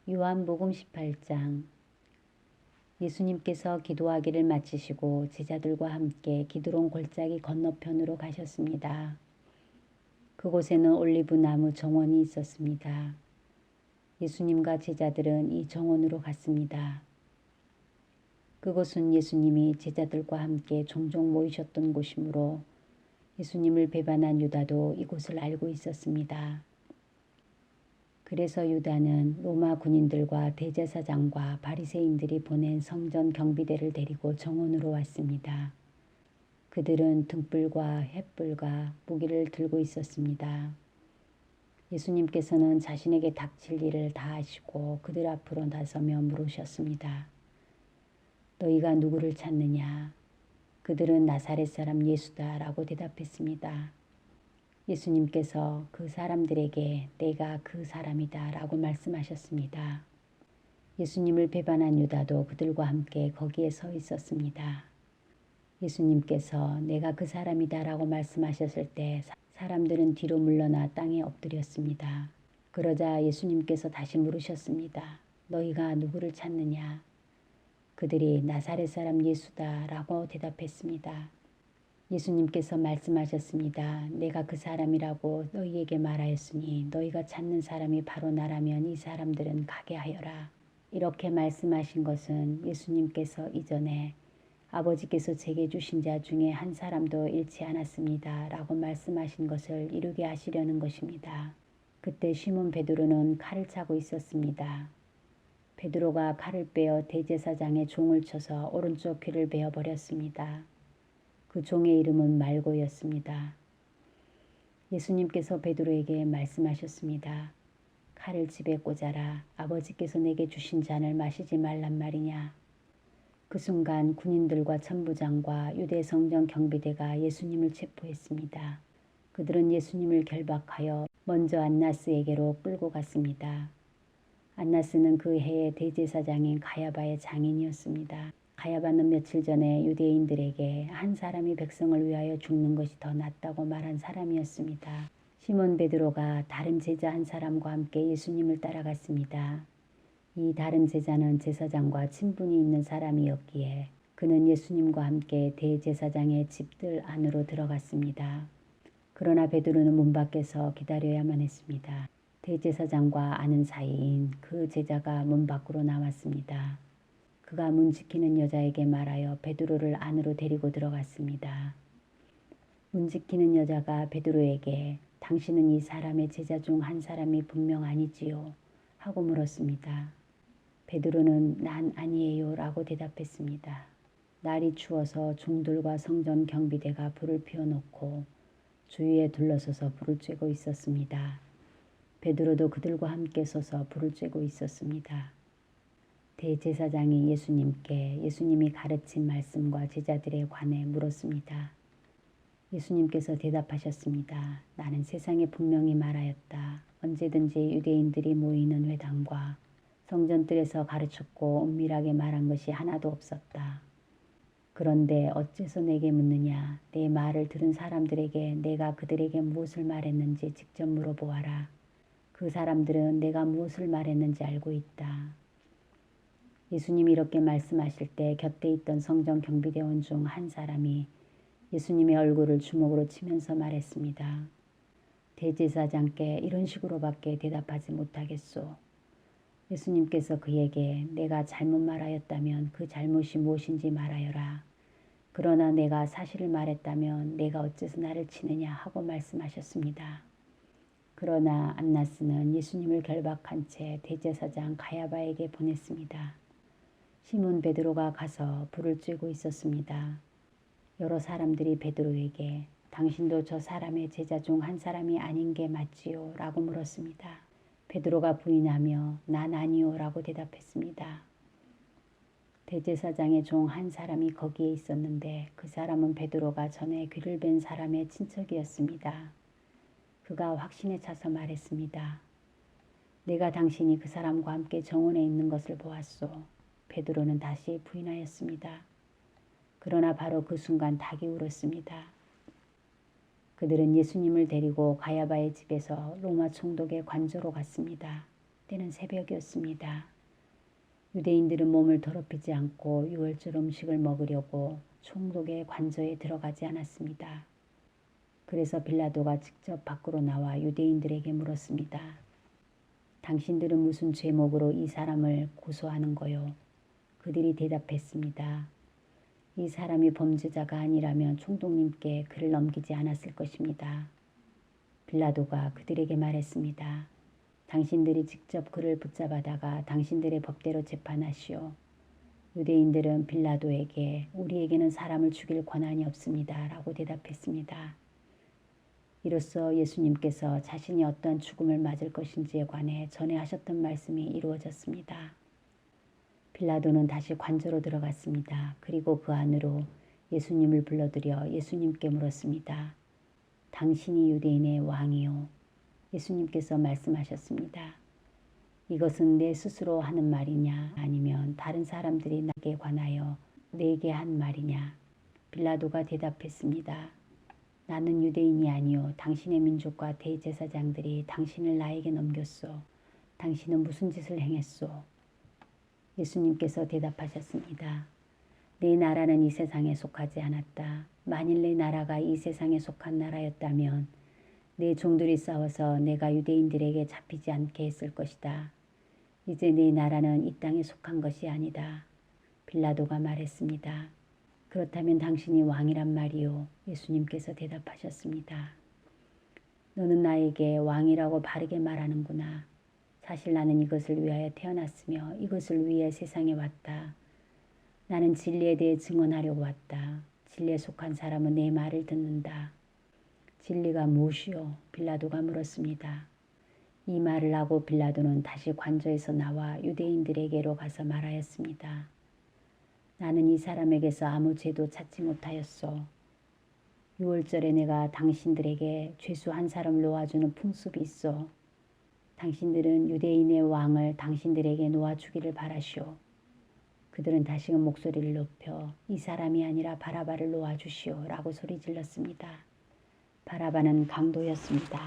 요한복음 18장. 예수님께서 기도하기를 마치시고 제자들과 함께 기드론 골짜기 건너편으로 가셨습니다. 그곳에는 올리브 나무 정원이 있었습니다. 예수님과 제자들은 이 정원으로 갔습니다. 그곳은 예수님이 제자들과 함께 종종 모이셨던 곳이므로 예수님을 배반한 유다도 이곳을 알고 있었습니다. 그래서 유다는 로마 군인들과 대제사장과 바리새인들이 보낸 성전 경비대를 데리고 정원으로 왔습니다. 그들은 등불과 횃불과 무기를 들고 있었습니다. 예수님께서는 자신에게 닥칠 일을 다 하시고 그들 앞으로 나서며 물으셨습니다. 너희가 누구를 찾느냐? 그들은 나사렛 사람 예수다라고 대답했습니다. 예수님께서 그 사람들에게 내가 그 사람이다 라고 말씀하셨습니다. 예수님을 배반한 유다도 그들과 함께 거기에 서 있었습니다. 예수님께서 내가 그 사람이다 라고 말씀하셨을 때 사람들은 뒤로 물러나 땅에 엎드렸습니다. 그러자 예수님께서 다시 물으셨습니다. 너희가 누구를 찾느냐? 그들이 나사렛 사람 예수다 라고 대답했습니다. 예수님께서 말씀하셨습니다. 내가 그 사람이라고 너희에게 말하였으니 너희가 찾는 사람이 바로 나라면 이 사람들은 가게 하여라. 이렇게 말씀하신 것은 예수님께서 이전에 아버지께서 제게 주신 자 중에 한 사람도 잃지 않았습니다. 라고 말씀하신 것을 이루게 하시려는 것입니다. 그때 시몬 베드로는 칼을 차고 있었습니다. 베드로가 칼을 빼어 대제사장의 종을 쳐서 오른쪽 귀를 베어버렸습니다. 그 종의 이름은 말고였습니다. 예수님께서 베드로에게 말씀하셨습니다. 칼을 집에 꽂아라. 아버지께서 내게 주신 잔을 마시지 말란 말이냐. 그 순간 군인들과 천부장과 유대 성전 경비대가 예수님을 체포했습니다. 그들은 예수님을 결박하여 먼저 안나스에게로 끌고 갔습니다. 안나스는 그 해의 대제사장인 가야바의 장인이었습니다. 가야바는 며칠 전에 유대인들에게 한 사람이 백성을 위하여 죽는 것이 더 낫다고 말한 사람이었습니다. 시몬 베드로가 다른 제자 한 사람과 함께 예수님을 따라갔습니다. 이 다른 제자는 제사장과 친분이 있는 사람이었기에 그는 예수님과 함께 대제사장의 집들 안으로 들어갔습니다. 그러나 베드로는 문 밖에서 기다려야만 했습니다. 대제사장과 아는 사이인 그 제자가 문 밖으로 나왔습니다. 그가 문 지키는 여자에게 말하여 베드로를 안으로 데리고 들어갔습니다. 문 지키는 여자가 베드로에게 당신은 이 사람의 제자 중 한 사람이 분명 아니지요? 하고 물었습니다. 베드로는 난 아니에요 라고 대답했습니다. 날이 추워서 종들과 성전 경비대가 불을 피워놓고 주위에 둘러서서 불을 쬐고 있었습니다. 베드로도 그들과 함께 서서 불을 쬐고 있었습니다. 대제사장이 예수님께 예수님이 가르친 말씀과 제자들에 관해 물었습니다. 예수님께서 대답하셨습니다. 나는 세상에 분명히 말하였다. 언제든지 유대인들이 모이는 회당과 성전들에서 가르쳤고 은밀하게 말한 것이 하나도 없었다. 그런데 어째서 내게 묻느냐? 내 말을 들은 사람들에게 내가 그들에게 무엇을 말했는지 직접 물어보아라. 그 사람들은 내가 무엇을 말했는지 알고 있다. 예수님이 이렇게 말씀하실 때 곁에 있던 성전 경비대원 중 한 사람이 예수님의 얼굴을 주먹으로 치면서 말했습니다. 대제사장께 이런 식으로밖에 대답하지 못하겠소. 예수님께서 그에게 내가 잘못 말하였다면 그 잘못이 무엇인지 말하여라. 그러나 내가 사실을 말했다면 내가 어째서 나를 치느냐 하고 말씀하셨습니다. 그러나 안나스는 예수님을 결박한 채 대제사장 가야바에게 보냈습니다. 시몬 베드로가 가서 불을 쬐고 있었습니다. 여러 사람들이 베드로에게 당신도 저 사람의 제자 중 한 사람이 아닌 게 맞지요? 라고 물었습니다. 베드로가 부인하며 난 아니요 라고 대답했습니다. 대제사장의 종 한 사람이 거기에 있었는데 그 사람은 베드로가 전에 귀를 벤 사람의 친척이었습니다. 그가 확신에 차서 말했습니다. 내가 당신이 그 사람과 함께 정원에 있는 것을 보았소. 베드로는 다시 부인하였습니다. 그러나 바로 그 순간 닭이 울었습니다. 그들은 예수님을 데리고 가야바의 집에서 로마 총독의 관저로 갔습니다. 때는 새벽이었습니다. 유대인들은 몸을 더럽히지 않고 유월절 음식을 먹으려고 총독의 관저에 들어가지 않았습니다. 그래서 빌라도가 직접 밖으로 나와 유대인들에게 물었습니다. 당신들은 무슨 죄목으로 이 사람을 고소하는 거요? 그들이 대답했습니다. 이 사람이 범죄자가 아니라면 총독님께 그를 넘기지 않았을 것입니다. 빌라도가 그들에게 말했습니다. 당신들이 직접 그를 붙잡아다가 당신들의 법대로 재판하시오. 유대인들은 빌라도에게 우리에게는 사람을 죽일 권한이 없습니다. 라고 대답했습니다. 이로써 예수님께서 자신이 어떠한 죽음을 맞을 것인지에 관해 전에 하셨던 말씀이 이루어졌습니다. 빌라도는 다시 관저로 들어갔습니다. 그리고 그 안으로 예수님을 불러들여 예수님께 물었습니다. 당신이 유대인의 왕이요. 예수님께서 말씀하셨습니다. 이것은 내 스스로 하는 말이냐 아니면 다른 사람들이 나에게 관하여 내게 한 말이냐. 빌라도가 대답했습니다. 나는 유대인이 아니요 당신의 민족과 대제사장들이 당신을 나에게 넘겼소. 당신은 무슨 짓을 행했소? 예수님께서 대답하셨습니다. 내 나라는 이 세상에 속하지 않았다. 만일 내 나라가 이 세상에 속한 나라였다면 내 종들이 싸워서 내가 유대인들에게 잡히지 않게 했을 것이다. 이제 내 나라는 이 땅에 속한 것이 아니다. 빌라도가 말했습니다. 그렇다면 당신이 왕이란 말이요. 예수님께서 대답하셨습니다. 너는 나에게 왕이라고 바르게 말하는구나. 사실 나는 이것을 위하여 태어났으며 이것을 위해 세상에 왔다. 나는 진리에 대해 증언하려고 왔다. 진리에 속한 사람은 내 말을 듣는다. 진리가 무엇이요? 빌라도가 물었습니다. 이 말을 하고 빌라도는 다시 관저에서 나와 유대인들에게로 가서 말하였습니다. 나는 이 사람에게서 아무 죄도 찾지 못하였소. 유월절에 내가 당신들에게 죄수 한 사람을 놓아주는 풍습이 있어. 당신들은 유대인의 왕을 당신들에게 놓아주기를 바라시오. 그들은 다시금 목소리를 높여 이 사람이 아니라 바라바를 놓아주시오 라고 소리질렀습니다. 바라바는 강도였습니다.